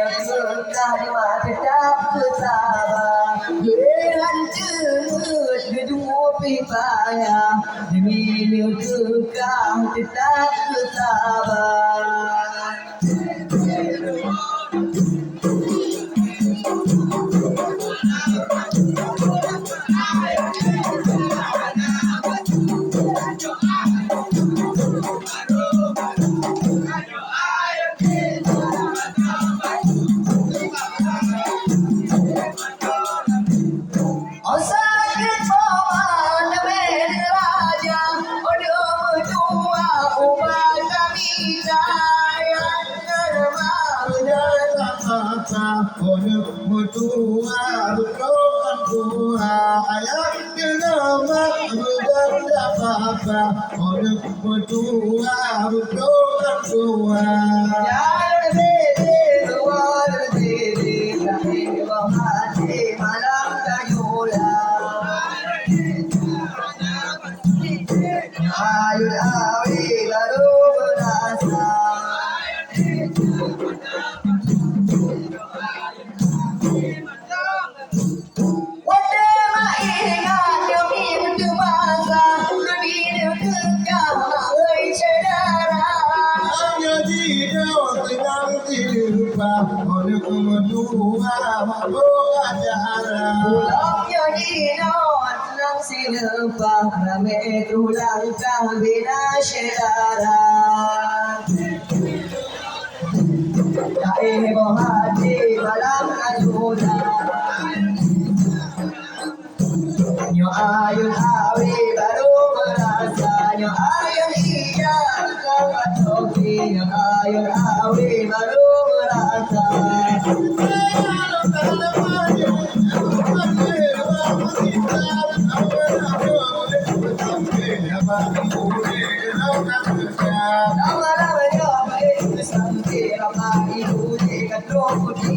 kekah tetap bersabar hancur kedua pipanya demi kekah tetap bersabar. Sakit paman demi raja, odoh berdua umat kami sayang terima berjasa odoh berdua berdoa doa ayat kenapa berjasa odoh berdua berdoa doa. Jangan beri luar diri, tapi hati malam kayola. Ayun awi baru berasa. Wade maingat demi bermasa, demi kekal oi saudara. Hanya tidak sedang dilupa oleh kedua makhluk acara. Pulangnya dinon senang silupa rame tulang bina saudara. Daih hati malam kajuda. Nyo ayun awi baru merasa, nyo ayun iya kawan topi, nyo ayun awi baru merasa. Lama-lama nyo baik sampai ramai ibu di kadro putih.